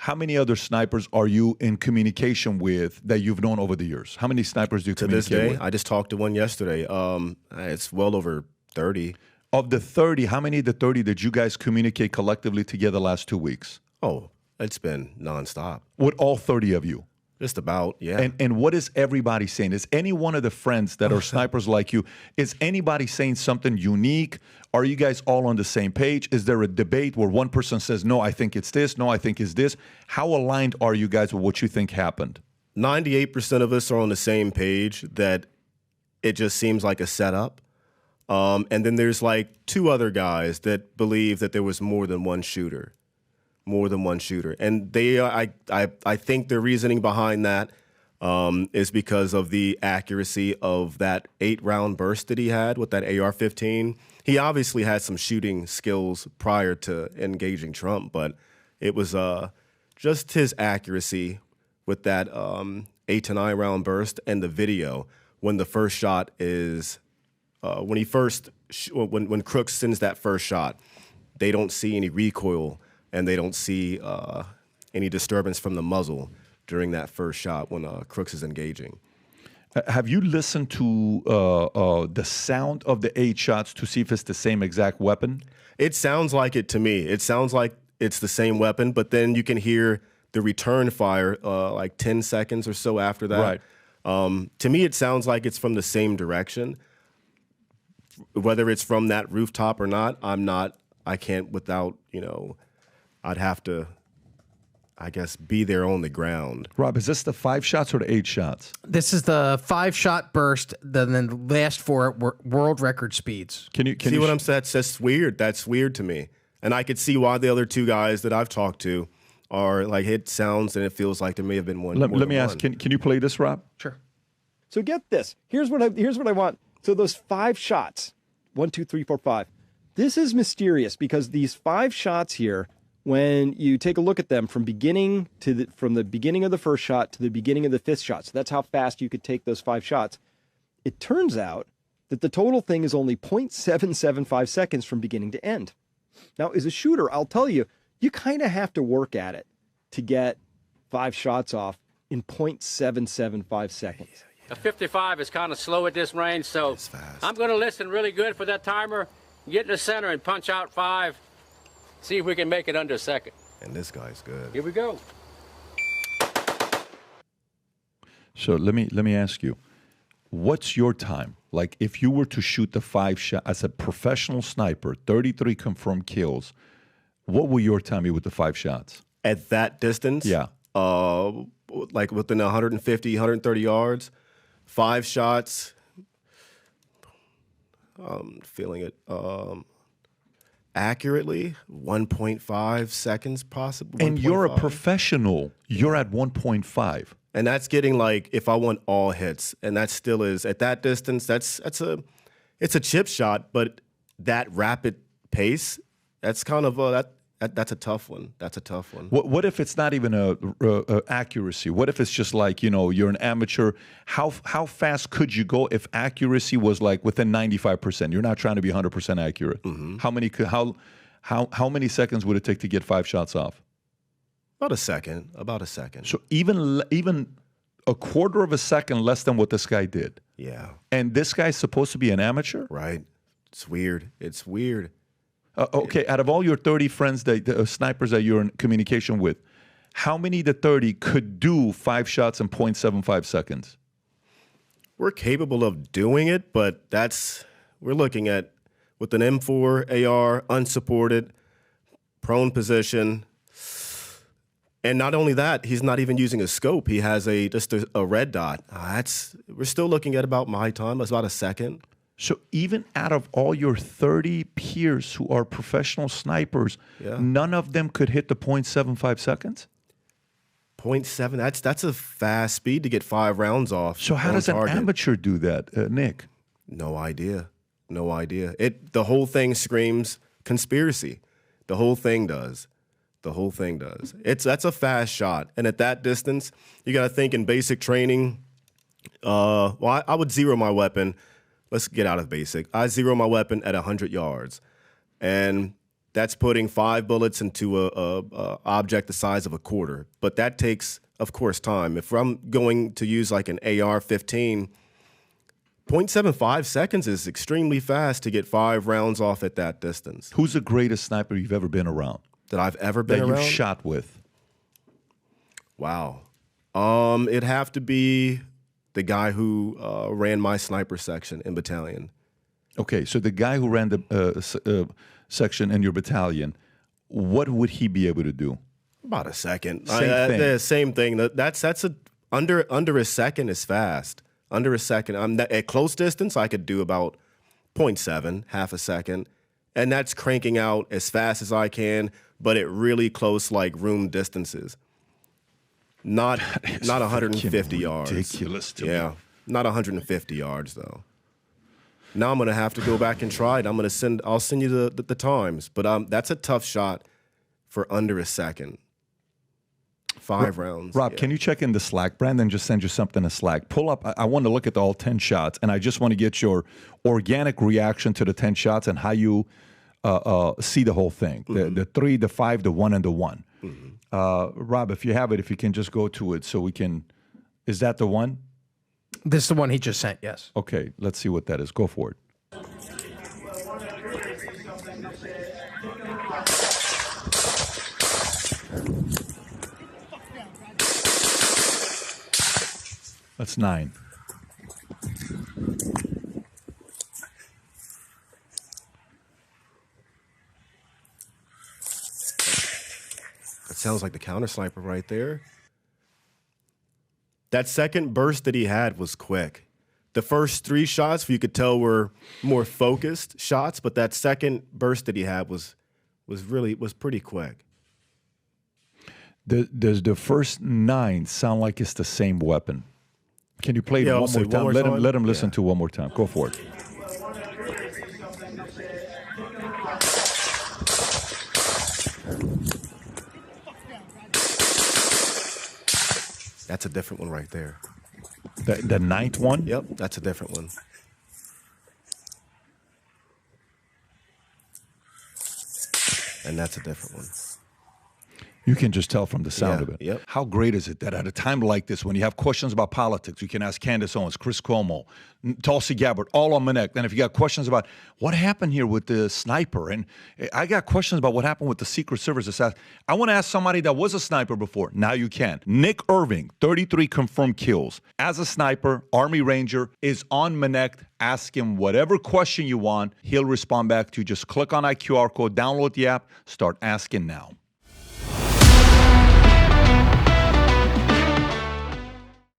how many other snipers are you in communication with that you've known over the years? How many snipers do you communicate with? To this day, I just talked to one yesterday. It's well over 30. Of the 30, how many of the 30 did you guys communicate collectively together the last 2 weeks? Oh, it's been nonstop. With all 30 of you? Just about, yeah. And what is everybody saying? Is any one of the friends that are snipers like you, is anybody saying something unique? Are you guys all on the same page? Is there a debate where one person says, no, I think it's this, no, I think it's this? How aligned are you guys with what you think happened? 98% of us are on the same page that it just seems like a setup. And then there's like 2 other guys that believe that there was more than one shooter. And they, I think the reasoning behind that is because of the accuracy of that 8-round burst that he had with that AR-15. He obviously had some shooting skills prior to engaging Trump, but it was just his accuracy with that 8 to 9 round burst and the video when the first shot is when Crooks sends that first shot, they don't see any recoil and they don't see any disturbance from the muzzle during that first shot when Crooks is engaging. Have you listened to the sound of the 8 shots to see if it's the same exact weapon? It sounds like it to me. It sounds like it's the same weapon, but then you can hear the return fire like 10 seconds or so after that. Right. To me, it sounds like it's from the same direction. Whether it's from that rooftop or not, I can't without, I'd have to, I guess, be there on the ground. Rob, is this the 5 shots or the 8 shots? This is the 5-shot burst. Then the last 4 were world record speeds. Can you see what I'm saying? That's weird. That's weird to me. And I could see why the other 2 guys that I've talked to are like, it sounds and it feels like there may have been one. Let me ask, can you play this, Rob? Sure. So get this. Here's what I want. So those 5 shots, 1, 2, 3, 4, 5. This is mysterious because these 5 shots here, when you take a look at them from the beginning of the first shot to the beginning of the 5th shot, so that's how fast you could take those 5 shots. It turns out that the total thing is only 0.775 seconds from beginning to end. Now, as a shooter, I'll tell you, you kind of have to work at it to get 5 shots off in 0.775 seconds. A 55 is kind of slow at this range, so I'm going to listen really good for that timer, get in the center and punch out 5, see if we can make it under a second. And this guy's good. Here we go. So let me ask you, what's your time? Like if you were to shoot the 5 shot as a professional sniper, 33 confirmed kills, what will your time be with the 5 shots? At that distance? Yeah. Like within 150, 130 yards, 5 shots. Feeling it accurately, 1.5 seconds possibly. And you're a professional. You're at 1.5. And that's getting like, if I want all hits, and that still is at that distance, it's a chip shot, but that rapid pace, that's kind of that's a tough one. That's a tough one. What if it's not even a accuracy? What if it's just like, you're an amateur? How fast could you go if accuracy was like within 95%? You're not trying to be 100% accurate. Mm-hmm. How many seconds would it take to get 5 shots off? About a second. So even a quarter of a second less than what this guy did. Yeah. And this guy's supposed to be an amateur? Right. It's weird. Okay, out of all your 30 friends, the snipers that you're in communication with, how many of the 30 could do 5 shots in 0.75 seconds? We're capable of doing it, but we're looking at with an M4 AR, unsupported, prone position. And not only that, he's not even using a scope. He has just a red dot. We're still looking at about my time. It's about a second. So even out of all your 30 peers who are professional snipers, none of them could hit the 0.75 seconds? 0.7, that's a fast speed to get 5 rounds off. So how does an amateur do that, Nick? No idea. The whole thing screams conspiracy. The whole thing does. That's a fast shot. And at that distance, you got to think in basic training. I would zero my weapon. Let's get out of basic. I zero my weapon at 100 yards. And That's putting 5 bullets into a object the size of a quarter. But that takes, of course, time. If I'm going to use like an AR-15, 0.75 seconds is extremely fast to get 5 rounds off at that distance. Who's the greatest sniper you've ever been around? That I've ever been around? That you've shot with? Wow. It'd have to be the guy who ran my sniper section in battalion. Okay, so the guy who ran the section in your battalion, what would he be able to do? About a second. Same thing. That's under a second is fast. Under a second. At close distance, I could do about 0.7, half a second. And that's cranking out as fast as I can, but at really close, like room distances. Not 150 yards. Ridiculous to me. Not 150 yards though. Now I'm gonna have to go back and try it. I'll send you the times, but that's a tough shot for under a second. 5 rounds. Rob, can you check in the Slack? Brandon just sent you something in Slack. Pull up. I want to look at all 10 shots, and I just want to get your organic reaction to the 10 shots and how you see the whole thing. The 3, the 5, the 1, and the 1. Rob, if you have it, if you can just go to it so we can. Is that the one? This is the one he just sent, yes. Okay, let's see what that is. Go for it. That's 9. That sounds like the counter sniper right there. That second burst that he had was quick. The first 3 shots, you could tell, were more focused shots, but that second burst that he had was pretty quick. Does the first 9 sound like it's the same weapon? Can you play it one more time? Let him listen to one more time. Go for it. That's a different one right there. The 9th one? Yep, that's a different one. And that's a different one. You can just tell from the sound of it. Yep. How great is it that at a time like this, when you have questions about politics, you can ask Candace Owens, Chris Cuomo, Tulsi Gabbard, all on Minnect. And if you got questions about what happened here with the sniper, and I got questions about what happened with the Secret Service assassin. I want to ask somebody that was a sniper before. Now you can. Nick Irving, 33 confirmed kills. As a sniper, Army Ranger, is on Minnect. Ask him whatever question you want. He'll respond back to you. Just click on that QR code, download the app, start asking now.